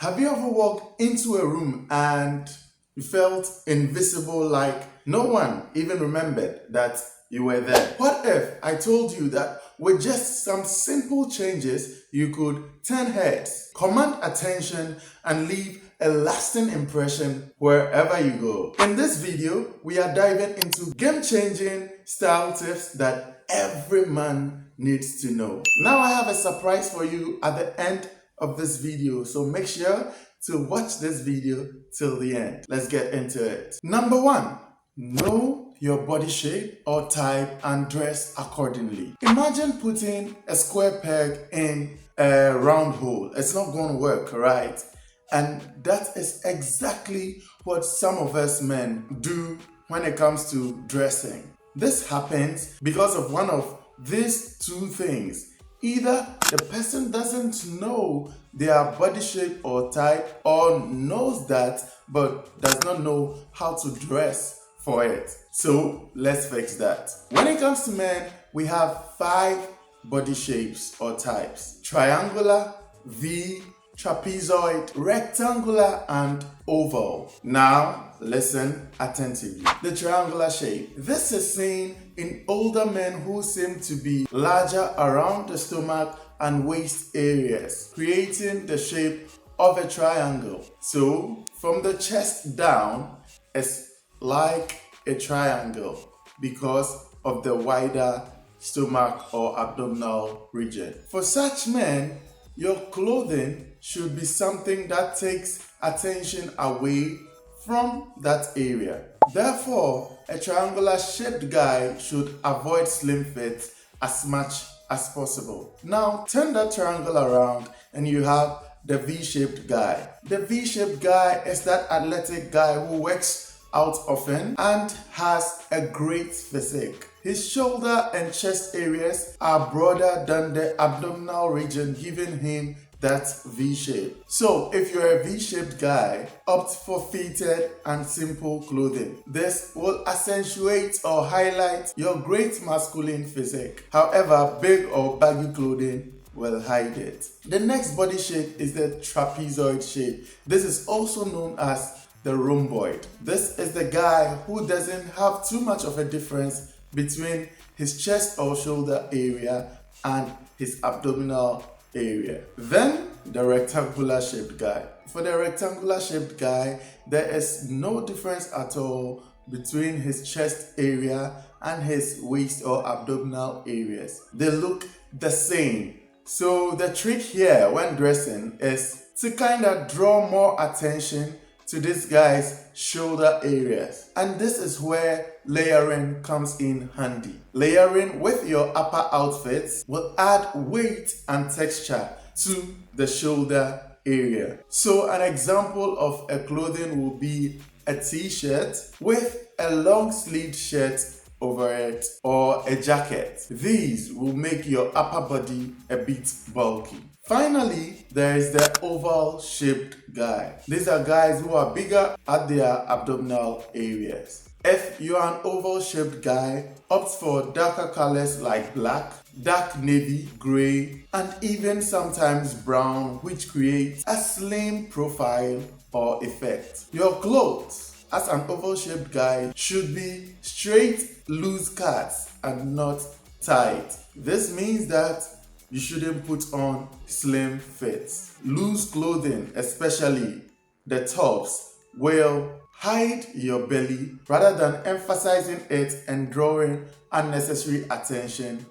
Have you ever walked into a room and you felt invisible, like no one even remembered that you were there? What if I told you that with just some simple changes, you could turn heads, command attention, and leave a lasting impression wherever you go? In this video, we are diving into game-changing style tips that every man needs to know. Now I have a surprise for you at the end of this video, so make sure to watch this video till the end. Let's get into it. Number one, know your body shape or type and dress accordingly. Imagine putting a square peg in a round hole. It's not going to work, right? And that is exactly what some of us men do when it comes to dressing. This happens because of one of these two things. Either the person doesn't know their body shape or type, or knows that but does not know how to dress for it. So let's fix that. When it comes to men, we have 5 body shapes or types: triangular, V, trapezoid, rectangular, and oval. Now, listen attentively. The triangular shape. This is seen in older men who seem to be larger around the stomach and waist areas, creating the shape of a triangle. So, from the chest down, it's like a triangle because of the wider stomach or abdominal region. For such men, your clothing should be something that takes attention away from that area. Therefore, a triangular shaped guy should avoid slim fits as much as possible. Now, turn that triangle around and you have the V-shaped guy. The V-shaped guy is that athletic guy who works out often and has a great physique. His shoulder and chest areas are broader than the abdominal region, giving him that V shape. So if you're a V-shaped guy, opt for fitted and simple clothing. This will accentuate or highlight your great masculine physique. However, big or baggy clothing will hide it. The next body shape is the trapezoid shape. This is also known as the rhomboid. This is the guy who doesn't have too much of a difference between his chest or shoulder area and his abdominal area. Then the rectangular shaped guy. For the rectangular shaped guy, there is no difference at all between his chest area and his waist or abdominal areas. They look the same. So the trick here when dressing is to kind of draw more attention to this guy's shoulder areas. And this is where layering comes in handy. Layering with your upper outfits will add weight and texture to the shoulder area. So an example of a clothing will be a t-shirt with a long sleeved shirt over it, or a jacket. These will make your upper body a bit bulky. Finally, there is the oval shaped guy. These are guys who are bigger at their abdominal areas. If you are an oval shaped guy, opt for darker colors like black, dark navy, gray, and even sometimes brown, which creates a slim profile or effect. Your clothes as an oval shaped guy should be straight, loose cuts and not tight. This means that you shouldn't put on slim fits. Loose clothing, especially the tops, will hide your belly rather than emphasizing it and drawing unnecessary attention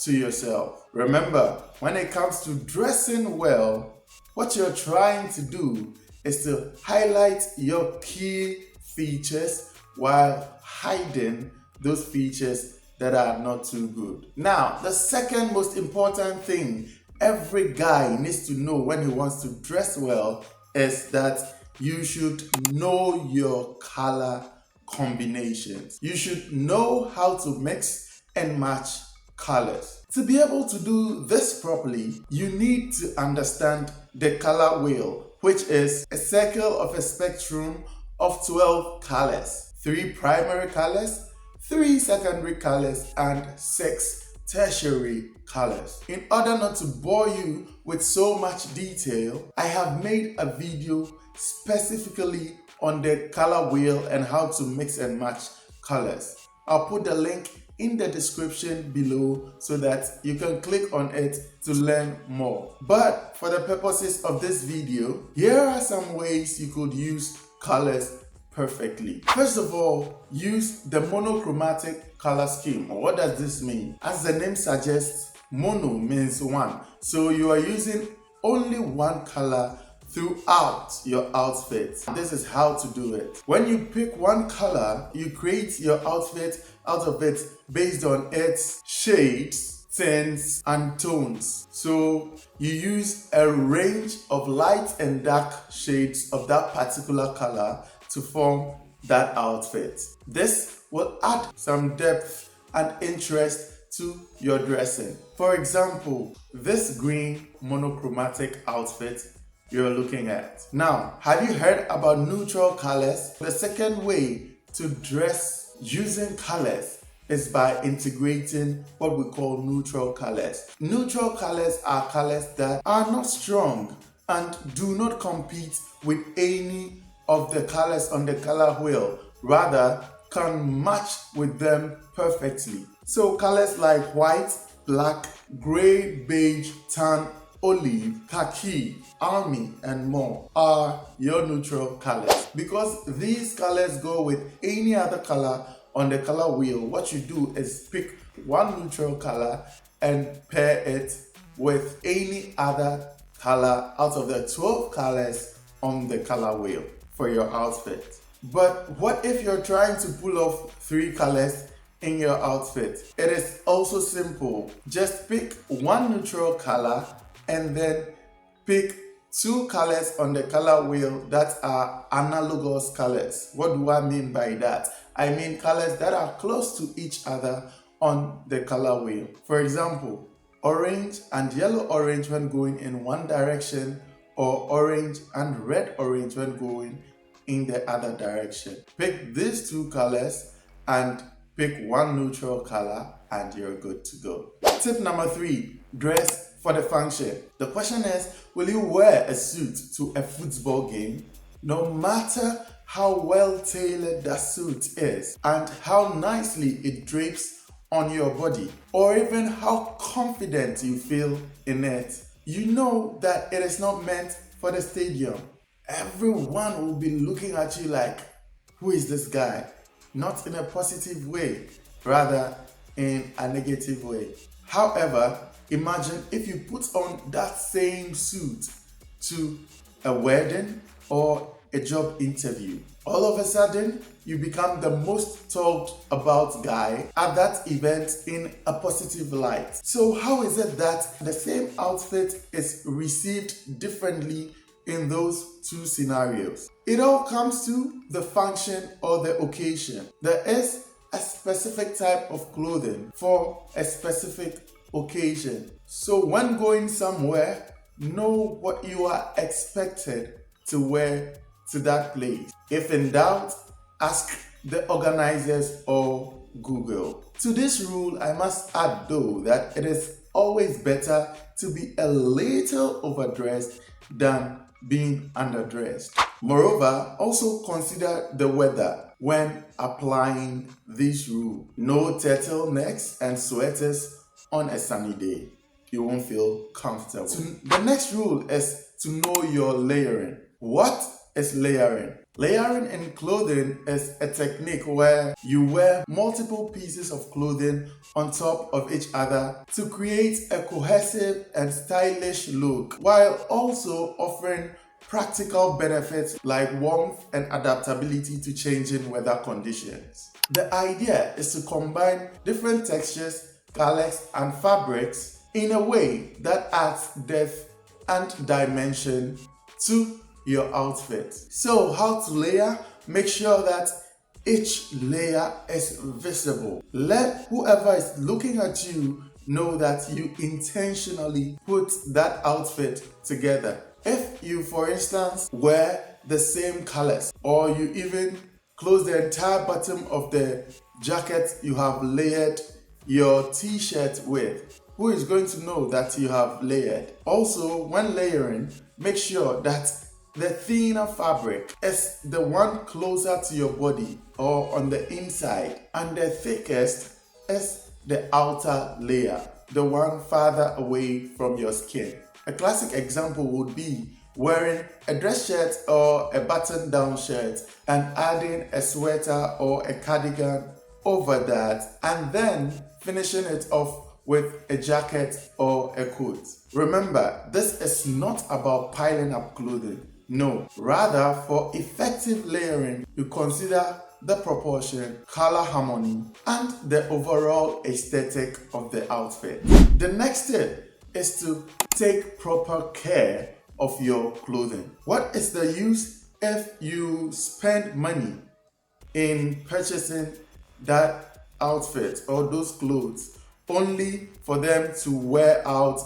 to yourself. Remember, when it comes to dressing well, what you're trying to do is to highlight your key features while hiding those features that are not too good. Now, the second most important thing every guy needs to know when he wants to dress well is that you should know your color combinations. You should know how to mix and match colors. To be able to do this properly, you need to understand the color wheel, which is a circle of a spectrum of 12 colors, 3 primary colors, 3 secondary colors, and 6 tertiary colors. In order not to bore you with so much detail, I have made a video specifically on the color wheel and how to mix and match colors. I'll put the link in the description below so that you can click on it to learn more. But for the purposes of this video, here are some ways you could use colors perfectly. First of all, use the monochromatic color scheme. What does this mean? As the name suggests, mono means one. So you are using only one color throughout your outfit. This is how to do it. When you pick one color, you create your outfit out of it based on its shades, tints, and tones. So you use a range of light and dark shades of that particular color to form that outfit. This will add some depth and interest to your dressing. For example, this green monochromatic outfit you're looking at. Now, have you heard about neutral colors? The second way to dress using colors is by integrating what we call neutral colors. Neutral colors are colors that are not strong and do not compete with any of the colors on the color wheel, rather can match with them perfectly. So colors like white, black, gray, beige, tan, olive, khaki, army, and more are your neutral colors. Because these colors go with any other color on the color wheel, what you do is pick one neutral color and pair it with any other color out of the 12 colors on the color wheel for your outfit. But what if you're trying to pull off 3 colors in your outfit? It is also simple. Just pick one neutral color and then pick 2 colors on the color wheel that are analogous colors. What do I mean by that? I mean colors that are close to each other on the color wheel. For example, orange and yellow orange when going in one direction, or orange and red orange when going in the other direction. Pick these 2 colors and pick one neutral color and you're good to go. Tip number 3, dress for the function. The question is, will you wear a suit to a football game? No matter how well tailored that suit is and how nicely it drapes on your body, or even how confident you feel in it, you know that it is not meant for the stadium. Everyone will be looking at you like, who is this guy? Not in a positive way, rather in a negative way. However, imagine if you put on that same suit to a wedding or a job interview. All of a sudden, you become the most talked about guy at that event in a positive light. So how is it that the same outfit is received differently in those 2 scenarios? It all comes to the function or the occasion. There is a specific type of clothing for a specific occasion. So when going somewhere, know what you are expected to wear to that place. If in doubt, ask the organizers or Google. To this rule, I must add though that it is always better to be a little overdressed than being underdressed. Moreover, also consider the weather when applying this rule. No turtlenecks and sweaters on a sunny day. You won't feel comfortable. The next rule is to know your layering. What is layering? Layering in clothing is a technique where you wear multiple pieces of clothing on top of each other to create a cohesive and stylish look, while also offering practical benefits like warmth and adaptability to changing weather conditions. The idea is to combine different textures, colors, and fabrics in a way that adds depth and dimension to your outfit. So how to layer? Make sure that each layer is visible. Let whoever is looking at you know that you intentionally put that outfit together. If you, for instance, wear the same colors, or you even close the entire bottom of the jacket you have layered your t-shirt with? Who is going to know that you have layered? Also, when layering, make sure that the thinner fabric is the one closer to your body or on the inside, and the thickest is the outer layer, the one farther away from your skin. A classic example would be wearing a dress shirt or a button-down shirt and adding a sweater or a cardigan over that, and then finishing it off with a jacket or a coat. Remember, this is not about piling up clothing. No, rather for effective layering, you consider the proportion, color harmony, and the overall aesthetic of the outfit. The next tip is to take proper care of your clothing. What is the use if you spend money in purchasing that outfit or those clothes only for them to wear out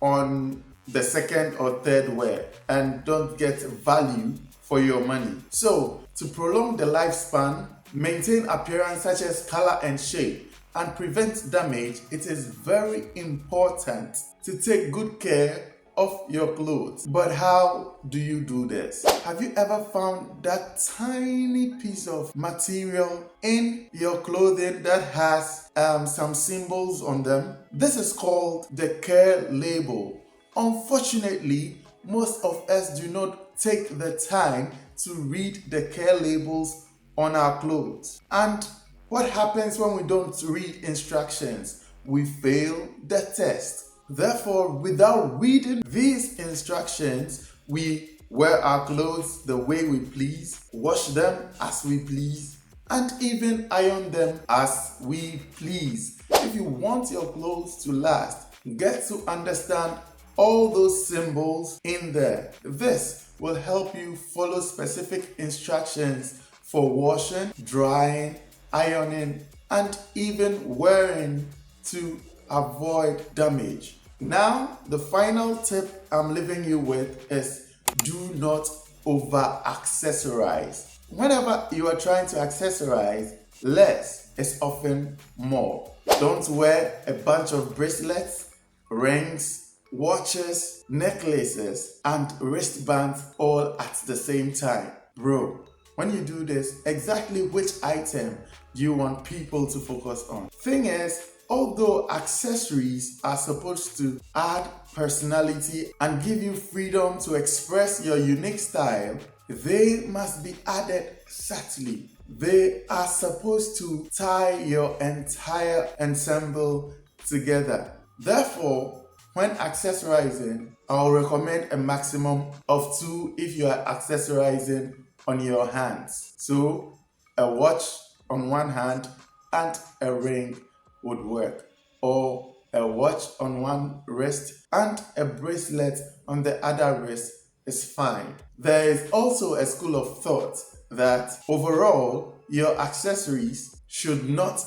on the second or third wear and don't get value for your money? So, to prolong the lifespan, maintain appearance such as color and shape, and prevent damage, it is very important to take good care of your clothes. But how do you do this? Have you ever found that tiny piece of material in your clothing that has some symbols on them? This is called the care label. Unfortunately, most of us do not take the time to read the care labels on our clothes. And what happens when we don't read instructions? We fail the test. Therefore, without reading these instructions, we wear our clothes the way we please, wash them as we please, and even iron them as we please. If you want your clothes to last, get to understand all those symbols in there. This will help you follow specific instructions for washing, drying, ironing, and even wearing to avoid damage. Now, the final tip I'm leaving you with is do not over accessorize. Whenever you are trying to accessorize, less is often more. Don't wear a bunch of bracelets, rings, watches, necklaces, and wristbands all at the same time. Bro, when you do this, exactly which item do you want people to focus on? Thing is, although accessories are supposed to add personality and give you freedom to express your unique style, they must be added subtly. They are supposed to tie your entire ensemble together. Therefore, when accessorizing, I'll recommend a maximum of 2 if you are accessorizing on your hands. So, a watch on one hand and a ring would work, or a watch on one wrist and a bracelet on the other wrist is fine. There is also a school of thought that overall your accessories should not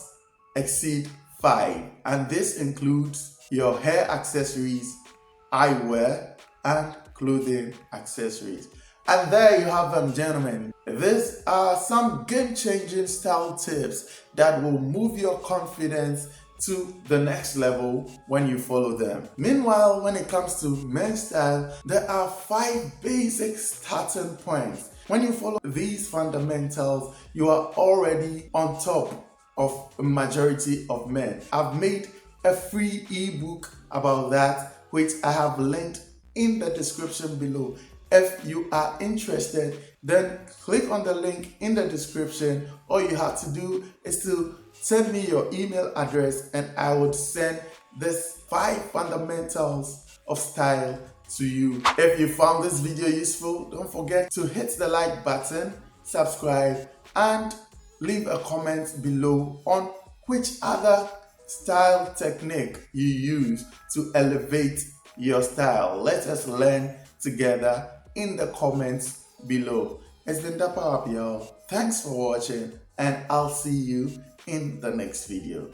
exceed 5, and this includes your hair accessories, eyewear, and clothing accessories. And there you have them, gentlemen. These are some game-changing style tips that will move your confidence to the next level when you follow them. Meanwhile, when it comes to men's style, there are 5 basic starting points. When you follow these fundamentals, you are already on top of a majority of men. I've made a free ebook about that, which I have linked in the description below. If you are interested, then click on the link in the description. All you have to do is to send me your email address and I would send this 5 fundamentals of style to you. If you found this video useful, don't forget to hit the like button, subscribe, and leave a comment below on which other style technique you use to elevate your style. Let us learn together in the comments below. It's been Dapper Up, y'all. Thanks for watching, and I'll see you in the next video.